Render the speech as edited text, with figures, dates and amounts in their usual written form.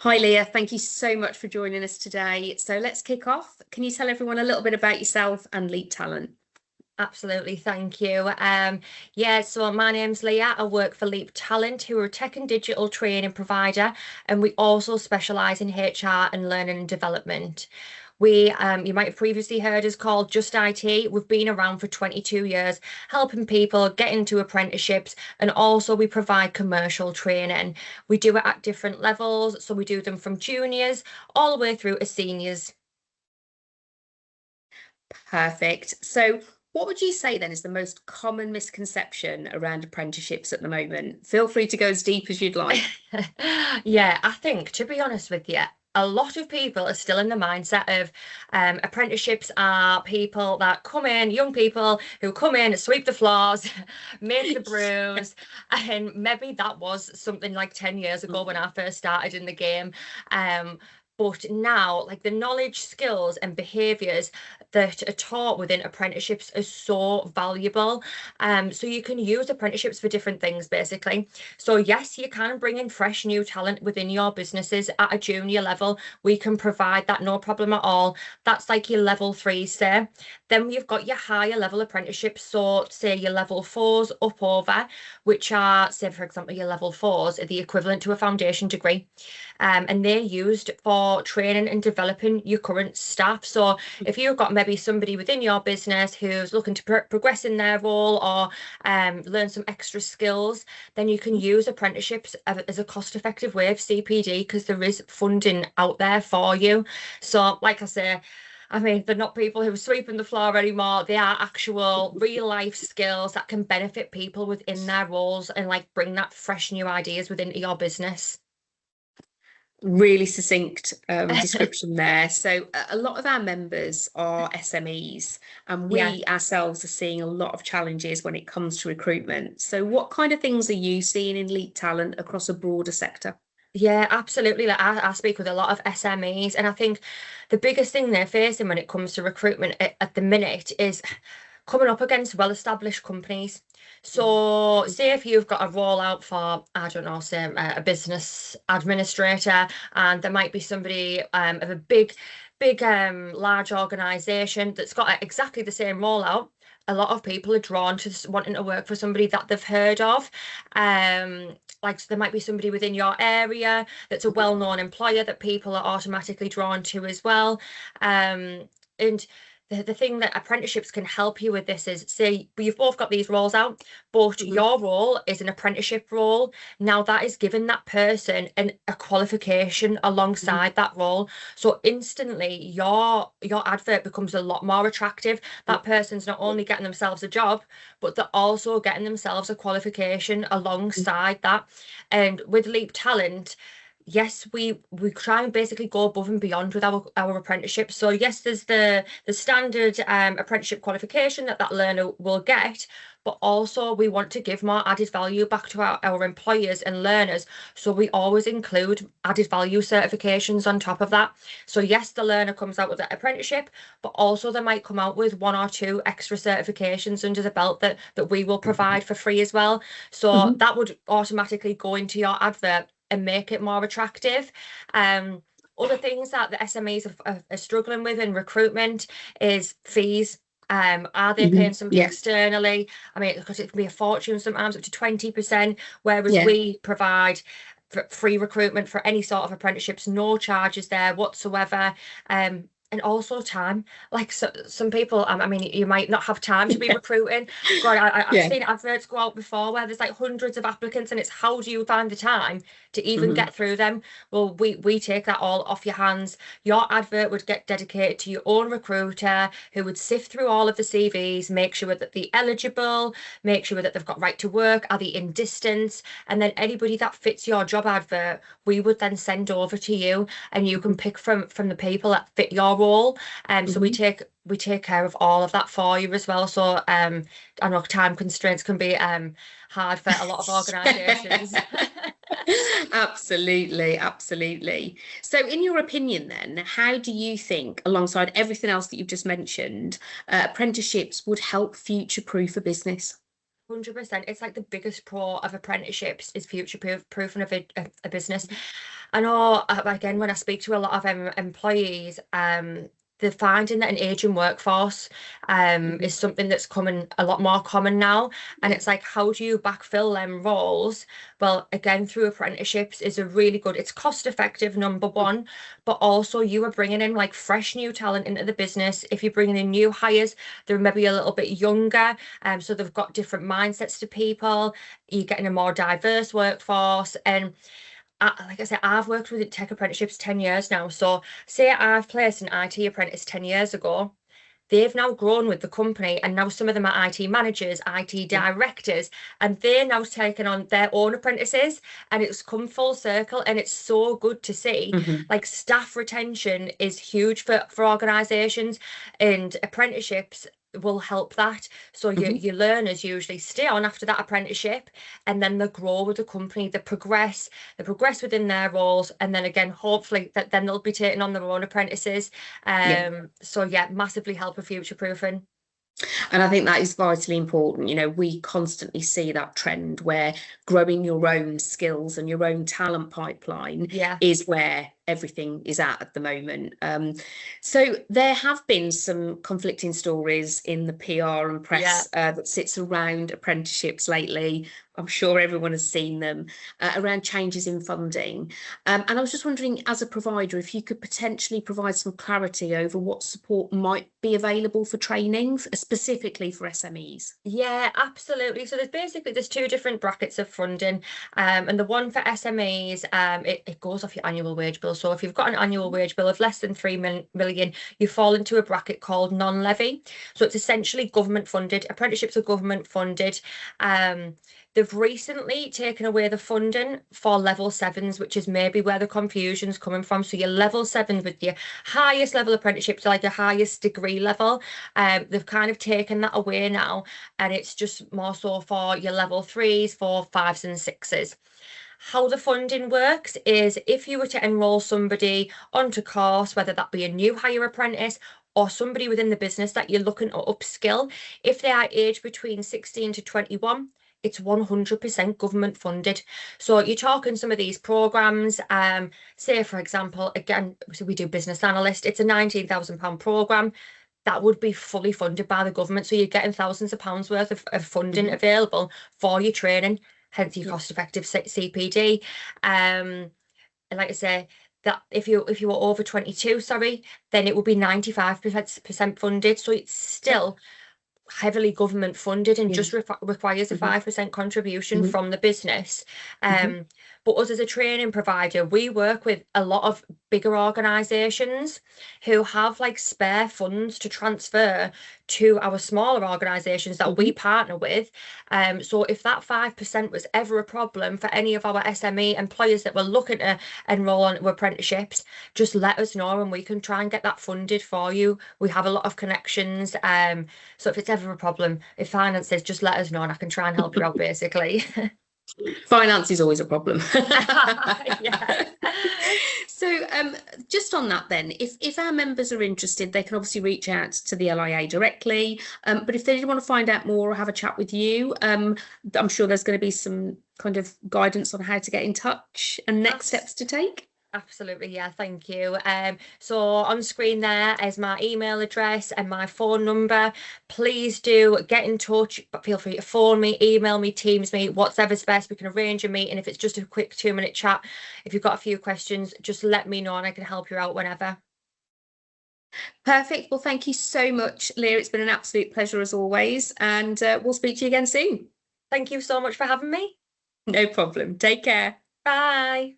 Hi Leah, thank you so much for joining us today. So let's kick off. Can you tell everyone a little bit about yourself and Leap Talent? Absolutely, thank you. Yeah, so my name's Leah. I work for Leep Talent, who are a tech and digital training provider, and we also specialise in HR and learning and development. You might have previously heard us called Just IT. We've been around for 22 years, helping people get into apprenticeships, and also we provide commercial training. We do it at different levels, so we do them from juniors all the way through to seniors. Perfect. So what would you say then is the most common misconception around apprenticeships at the moment? Feel free to go as deep as you'd like. Yeah, I think, to be honest with you, a lot of people are still in the mindset of apprenticeships are people that come in, young people who come in, sweep the floors, make the brews. And maybe that was something like 10 years ago when I first started in the game. Um, but now, like the knowledge, skills, and behaviours that are taught within apprenticeships are so valuable. So you can use apprenticeships for different things, basically. So yes, you can bring in fresh new talent within your businesses at a junior level. We can provide that, no problem at all. That's like your level three, say. Then you've got your higher level apprenticeships. So say your level fours up over, which are, say for example, your level fours are the equivalent to a foundation degree. And they're used for training and developing your current staff. So if you've got maybe somebody within your business who's looking to progress in their role or learn some extra skills, then you can use apprenticeships as a cost-effective way of CPD because there is funding out there for you. So, like I say, I mean, they're not people who are sweeping the floor anymore. They are actual real life skills that can benefit people within their roles and like bring that fresh new ideas within your business. Really succinct description there. So, a lot of our members are SMEs, and Yeah. we ourselves are seeing a lot of challenges when it comes to recruitment. So, what kind of things are you seeing in Leap Talent across a broader sector? Yeah, absolutely. Like I speak with a lot of SMEs, and I think the biggest thing they're facing when it comes to recruitment at the minute is coming up against well-established companies. So, say if you've got a rollout for, I don't know, say a business administrator, and there might be somebody of a large organization that's got exactly the same rollout. A lot of people are drawn to wanting to work for somebody that they've heard of. Like so there might be somebody within your area that's a well-known employer that people are automatically drawn to as well. And the thing that apprenticeships can help you with this is say you've both got these roles out, but Mhm. your role is an apprenticeship role. Now that is giving that person a qualification Mhm. alongside that role. So instantly your advert becomes a lot more attractive. That person's not only getting themselves a job, but they're also getting themselves a qualification alongside that. And with Leap Talent, yes, we try and basically go above and beyond with our apprenticeship. So yes, there's the standard apprenticeship qualification that learner will get, but also we want to give more added value back to our employers and learners. So we always include added value certifications on top of that. So yes, the learner comes out with that apprenticeship, but also they might come out with one or two extra certifications under the belt that we will provide for free as well. So Mhm. that would automatically go into your advert and make it more attractive. Um, Other things that the SMEs are struggling with in recruitment is fees. Are they paying Mhm. somebody Yeah, externally? I mean, because it can be a fortune sometimes up to 20%, whereas yeah. we provide free recruitment for any sort of apprenticeships, no charges there whatsoever. And also time. Like so, some people, I mean, you might not have time to be recruiting. God, I've Yeah. seen adverts go out before where there's like hundreds of applicants, and it's how do you find the time to even Mhm. get through them? Well, we take that all off your hands. Your advert would get dedicated to your own recruiter who would sift through all of the CVs, make sure that they're eligible, make sure that they've got right to work, are they in distance, and then anybody that fits your job advert, we would then send over to you, and you can Mhm. pick from the people that fit your role. So Mhm. we take care of all of that for you as well. So I know time constraints can be hard for a lot of organisations. Absolutely, absolutely. So, in your opinion, then, how do you think, alongside everything else that you've just mentioned, apprenticeships would help future-proof a business? 100%. It's like the biggest pro of apprenticeships is future proofing of a business. I know, again, when I speak to a lot of employees, they're finding that an aging workforce Mhm. is something that's coming a lot more common now. And Yeah. it's like, how do you backfill them roles? Well, again, through apprenticeships is a really good, it's cost effective, number one, but also you are bringing in like fresh new talent into the business. If you're bringing in new hires, they're maybe a little bit younger, so they've got different mindsets to people. You're getting a more diverse workforce. And like I said, I've worked with tech apprenticeships 10 years now. So say I've placed an IT apprentice 10 years ago, they've now grown with the company, and now some of them are IT managers, IT Yeah. directors, and they're now taking on their own apprentices, and it's come full circle, and it's so good to see. Mhm. Like staff retention is huge for organizations, and apprenticeships will help that. So Mhm. your learners usually stay on after that apprenticeship, and then they grow with the company, they progress within their roles, and then again, hopefully that then they'll be taking on their own apprentices. Yeah. So yeah, massively help with future proofing. And I think that is vitally important. You know, we constantly see that trend where growing your own skills and your own talent pipeline Yeah, is where everything is at the moment. So there have been some conflicting stories in the PR and yeah. press that sits around apprenticeships lately. I'm sure everyone has seen them around changes in funding. And I was just wondering, as a provider, if you could potentially provide some clarity over what support might be available for training, specifically for SMEs. Yeah, absolutely. So there's two different brackets of funding, and the one for SMEs, it goes off your annual wage bill. So if you've got an annual wage bill of less than 3 million, you fall into a bracket called non-levy. So it's essentially government funded. Apprenticeships are government funded. Um, they've recently taken away the funding for level sevens, which is maybe where the confusion's coming from. So your level sevens with your highest level apprenticeships, like your highest degree level, they've kind of taken that away now, and it's just more so for your level threes, four, fives, and sixes. How the funding works is if you were to enroll somebody onto course, whether that be a new hire apprentice or somebody within the business that you're looking to upskill, if they are aged between 16 to 21, it's 100% government funded. So you're talking some of these programs, say for example, again, so we do business analyst, it's a £19,000 program that would be fully funded by the government. So you're getting thousands of pounds worth of funding Mhm. available for your training, hence your Yeah. cost-effective CPD. And like I say, that if you were over 22, sorry, then it would be 95% funded. So it's Okay. still heavily government funded and Yeah. just requires a Mhm. 5% contribution Mhm. from the business. Mhm. But us as a training provider, we work with a lot of bigger organisations who have like spare funds to transfer to our smaller organisations that we Mhm. partner with. So if that 5% was ever a problem for any of our SME employers that were looking to enrol on apprenticeships, just let us know and we can try and get that funded for you. We have a lot of connections. So if it's ever a problem, if finances, just let us know and I can try and help you out basically. Finance is always a problem. Yeah. So, just on that then, if our members are interested, they can obviously reach out to the LIA directly. But if they did want to find out more or have a chat with you, I'm sure there's going to be some kind of guidance on how to get in touch and next Abs- steps to take. Absolutely, yeah, thank you. So on screen there is my email address and my phone number. Please do get in touch, but feel free to phone me, email me, Teams me, whatever's best. We can arrange a meeting if it's just a quick 2 minute chat. If you've got a few questions, just let me know and I can help you out whenever. Perfect. Well, thank you so much, Leah. It's been an absolute pleasure as always, and we'll speak to you again soon. Thank you so much for having me. No problem. Take care. Bye.